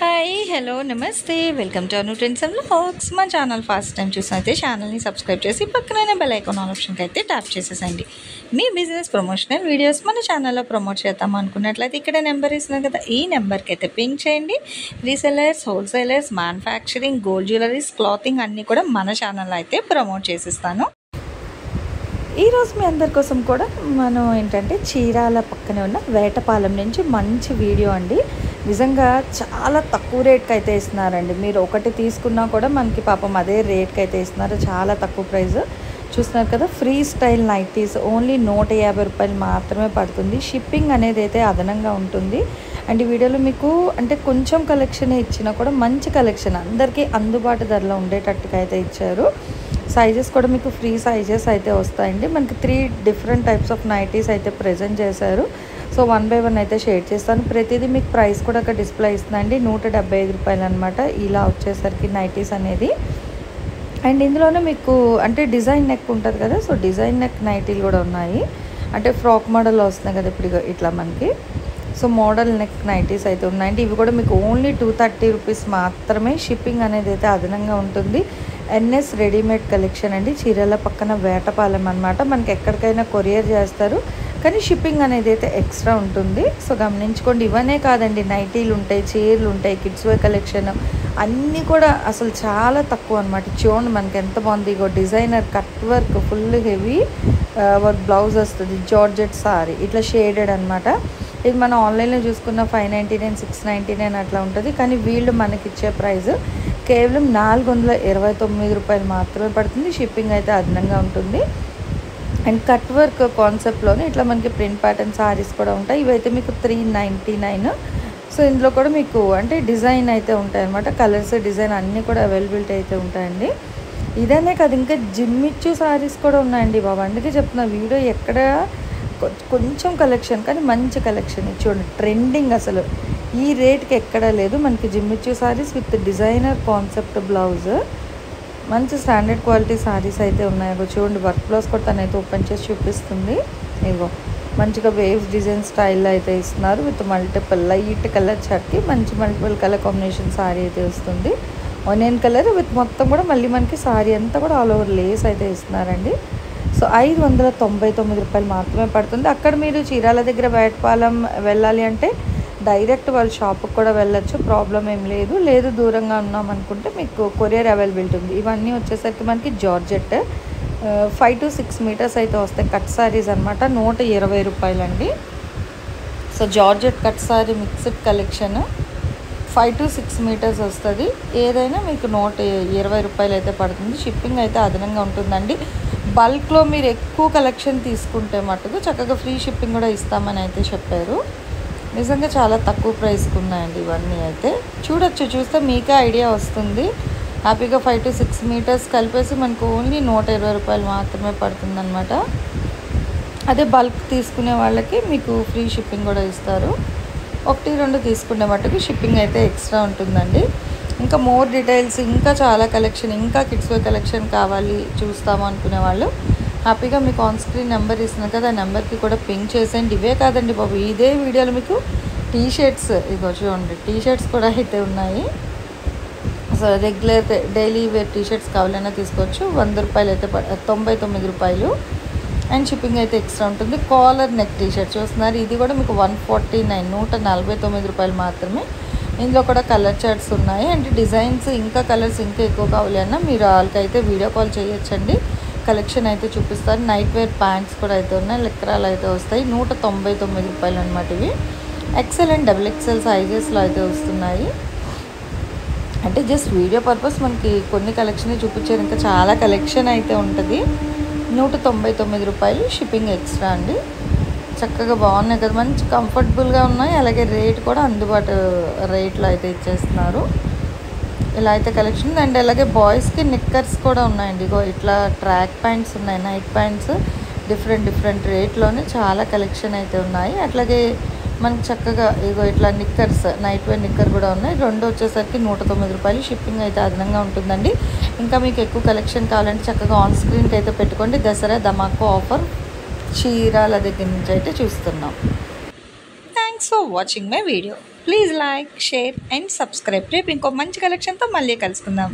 Hi hello నమస్తే welcome to Anu trends and vlogs. మా channel first time చూసినైతే ఛానల్ని subscribe చేసి పక్కనే బెల్ ఐకాన్ ఆప్షన్కి అయితే ట్యాప్ చేసేసండి. మీ బిజినెస్ ప్రమోషనల్ వీడియోస్ మన ఛానల్లో ప్రమోట్ చేద్దాం అనుకున్నట్లయితే ఇక్కడ నెంబర్ ఇస్తున్నాను కదా, ఈ నెంబర్కి అయితే పింక్ చేయండి. Resellers, wholesalers, manufacturing, gold jewelleries, clothing అన్నీ కూడా మన ఛానల్లో అయితే ప్రమోట్ చేసిస్తాను. ఈరోజు మీ అందరి కోసం కూడా మనం ఏంటంటే చీరాల పక్కనే ఉన్న వేటపాలెం నుంచి మంచి వీడియో అండి. నిజంగా చాలా తక్కువ రేట్కి అయితే ఇస్తున్నారండి. మీరు ఒకటి తీసుకున్నా కూడా మనకి పాపం అదే రేట్కి అయితే ఇస్తున్నారు. చాలా తక్కువ ప్రైస్ చూస్తున్నారు కదా. ఫ్రీ స్టైల్ నైటీస్ ఓన్లీ 150 రూపాయలు మాత్రమే పడుతుంది. షిప్పింగ్ అనేది అయితే అదనంగా ఉంటుంది. అండ్ ఈ వీడియోలో మీకు అంటే కొంచెం కలెక్షన్ ఇచ్చినా కూడా మంచి కలెక్షన్ అందరికీ అందుబాటు ధరలో ఉండేటట్టుగా అయితే ఇచ్చారు. సైజెస్ కూడా మీకు ఫ్రీ సైజెస్ అయితే వస్తాయండి. మనకి 3 డిఫరెంట్ టైప్స్ ఆఫ్ నైటీస్ అయితే ప్రజెంట్ చేశారు. సో 1 బై 1 అయితే షేర్ చేస్తాను. ప్రతిదీ మీకు ప్రైస్ కూడా అక్కడ డిస్ప్లే ఇస్తుందండి. 175 రూపాయలు అనమాట ఇలా వచ్చేసరికి నైటీస్ అనేది. అండ్ ఇందులోనే మీకు అంటే డిజైన్ నెక్ ఉంటుంది కదా, సో డిజైన్ నెక్ నైటీలు కూడా ఉన్నాయి. అంటే ఫ్రాక్ మోడల్లో వస్తున్నాయి కదా ఇప్పుడు ఇట్లా మనకి. సో మోడల్ నెక్ నైటీస్ అయితే ఉన్నాయండి. ఇవి కూడా మీకు ఓన్లీ 230 రూపీస్ మాత్రమే. షిప్పింగ్ అనేది అయితే అదనంగా ఉంటుంది. ఎన్ఎస్ రెడీమేడ్ కలెక్షన్ అండి. చీరాల పక్కన వేటపాలెం అనమాట. మనకి ఎక్కడికైనా కొరియర్ చేస్తారు, కానీ షిప్పింగ్ అనేది అయితే ఎక్స్ట్రా ఉంటుంది. సో గమనించుకోండి. ఇవన్నీ కాదండి, నైటీలు ఉంటాయి, చీరలు ఉంటాయి, కిడ్స్ వేర్ కలెక్షన్ అన్నీ కూడా అసలు చాలా తక్కువ అనమాట. చూడండి మనకి ఎంత బాగుంది. ఇగో designer cut work full heavy work blouse వస్తుంది. జార్జెట్ సారీ ఇట్లా షేడెడ్ అనమాట. ఇది మనం ఆన్లైన్లో చూసుకున్న 599, 699 అట్లా ఉంటుంది. కానీ వీళ్ళు మనకిచ్చే ప్రైస్ కేవలం 429 రూపాయలు మాత్రమే పడుతుంది. షిప్పింగ్ అయితే అదనంగా ఉంటుంది. అండ్ కట్ వర్క్ కాన్సెప్ట్లోనే ఇట్లా మనకి ప్రింట్ ప్యాటర్న్ సారీస్ కూడా ఉంటాయి. ఇవైతే మీకు 399. సో ఇందులో కూడా మీకు అంటే డిజైన్ అయితే ఉంటాయి అనమాట. కలర్స్, డిజైన్ అన్నీ కూడా అవైలబిలిటీ అయితే ఉంటాయండి. ఇదనే కాదు, ఇంకా జిమ్మిచ్చు సారీస్ కూడా ఉన్నాయండి బాబు. అందుకే చెప్తున్నా వీడియో ఎక్కడ కొంచెం కలెక్షన్ కానీ మంచి కలెక్షన్. చూడండి ట్రెండింగ్ అసలు ఈ రేట్కి ఎక్కడా లేదు. మనకి జిమ్మిచ్చు saris with designer concept blouse, మంచి స్టాండర్డ్ క్వాలిటీ సారీస్ అయితే ఉన్నాయి. చూడండి వర్క్ బ్లౌజ్ కూడా తనైతే ఓపెన్ చేసి చూపిస్తుంది. ఇగో మంచిగా వేవ్స్ డిజైన్ స్టైల్లో అయితే ఇస్తున్నారు. విత్ మల్టిపుల్ లైట్ కలర్ చాట్కి మంచి మల్టిపుల్ కలర్ కాంబినేషన్ సారీ అయితే వస్తుంది. ఆనియన్ కలర్ విత్ మొత్తం కూడా మళ్ళీ మనకి సారీ అంతా కూడా ఆల్ ఓవర్ లేస్ అయితే ఇస్తున్నారండి. సో 599 రూపాయలు మాత్రమే పడుతుంది. అక్కడ మీరు చీరాల దగ్గర వేటపాలెం వెళ్ళాలి అంటే డైరెక్ట్ వాళ్ళ షాప్కి కూడా వెళ్ళొచ్చు, ప్రాబ్లం ఏం లేదు. లేదు దూరంగా ఉన్నాం అనుకుంటే మీకు కొరియర్ అవైలబిలిటీ ఉంది. ఇవన్నీ వచ్చేసరికి మనకి జార్జెట్ 5 to 6 మీటర్స్ అయితే వస్తాయి. కట్ సారీస్ అనమాట. 120 రూపాయలండి. So georgette cut sari mixed collection 5 to 6 metres వస్తుంది. ఏదైనా మీకు 120 రూపాయలు అయితే పడుతుంది. షిప్పింగ్ అయితే అదనంగా ఉంటుందండి. బల్క్లో మీరు ఎక్కువ కలెక్షన్ తీసుకుంటే మటుకు చక్కగా ఫ్రీ షిప్పింగ్ కూడా ఇస్తామని అయితే చెప్పారు. నిజంగా చాలా తక్కువ ప్రైస్కి ఉన్నాయండి ఇవన్నీ. అయితే చూడొచ్చు, చూస్తే మీకే ఐడియా వస్తుంది. హ్యాపీగా 5 to 6 మీటర్స్ కలిపేసి మనకు ఓన్లీ 120 రూపాయలు మాత్రమే పడుతుందన్నమాట. అదే బల్క్ తీసుకునే వాళ్ళకి మీకు ఫ్రీ షిప్పింగ్ కూడా ఇస్తారు. 1, 2 తీసుకునే మట్టుకు షిప్పింగ్ అయితే ఎక్స్ట్రా ఉంటుందండి. ఇంకా మోర్ డీటెయిల్స్, ఇంకా చాలా కలెక్షన్, ఇంకా కిడ్స్ వేర్ కలెక్షన్ కావాలి చూస్తాము అనుకునే వాళ్ళు హ్యాపీగా మీకు ఆన్ స్క్రీన్ నెంబర్ ఇస్తున్నారు కదా, ఆ నెంబర్కి కూడా పింక్ చేసేయండి. ఇవే కాదండి బాబు, ఇదే వీడియోలో మీకు టీ షర్ట్స్ ఇగో చూడండి, టీ షర్ట్స్ కూడా అయితే ఉన్నాయి. So regular daily wear T shirts కావాలన్నా తీసుకోవచ్చు. 100 రూపాయలు అయితే 99 రూపాయలు. అండ్ షిప్పింగ్ అయితే ఎక్స్ట్రా ఉంటుంది. కాలర్ నెక్ టీ షర్ట్ చూస్తున్నారు, ఇది కూడా మీకు 149, 149 రూపాయలు మాత్రమే. ఇందులో కూడా కలర్ చార్ట్స్ ఉన్నాయి. అండ్ డిజైన్స్ ఇంకా కలర్స్ ఇంకా ఎక్కువ కావాలి అన్న మీరు వాళ్ళకైతే వీడియో కాల్ చేయొచ్చండి. కలెక్షన్ అయితే చూపిస్తారు. నైట్ వేర్ ప్యాంట్స్ కూడా అయితే ఉన్నాయి. లెక్కరాలు అయితే వస్తాయి. 199 రూపాయలు అనమాట. ఇవి ఎక్సెల్ అండ్ XXL సైజెస్లో అయితే వస్తున్నాయి. అంటే జస్ట్ వీడియో పర్పస్ మనకి కొన్ని కలెక్షన్ చూపించారు. ఇంకా చాలా కలెక్షన్ అయితే ఉంటుంది. 199 రూపాయలు. షిప్పింగ్ ఎక్స్ట్రా అండి. చక్కగా బాగున్నాయి కదా, మంచి కంఫర్టబుల్గా ఉన్నాయి. అలాగే రేట్ కూడా అందుబాటు రేట్లో అయితే ఇచ్చేస్తున్నారు. ఇలా అయితే కలెక్షన్. అండ్ అలాగే బాయ్స్కి నిక్కర్స్ కూడా ఉన్నాయండి. ఇగో ఇట్లా ట్రాక్ ప్యాంట్స్ ఉన్నాయి, నైట్ ప్యాంట్స్ డిఫరెంట్ రేట్లోనే చాలా కలెక్షన్ అయితే ఉన్నాయి. అట్లాగే మనకి చక్కగా ఇగో ఇట్లా నిక్కర్స్, నైట్ వేర్ నిక్కర్ కూడా ఉన్నాయి. రెండు వచ్చేసరికి 109 రూపాయలు. షిప్పింగ్ అయితే అదనంగా ఉంటుందండి. ఇంకా మీకు ఎక్కువ కలెక్షన్ కావాలంటే చక్కగా ఆన్ స్క్రీన్కి అయితే పెట్టుకోండి. దసరా ధమాకా ఆఫర్ చీరాల దగ్గర నుంచి అయితే చూస్తున్నాం. Thanks for watching my video. Please like, share and subscribe. రేపు ఇంకో మంచి కలెక్షన్తో మళ్ళీ కలుసుకుందాం.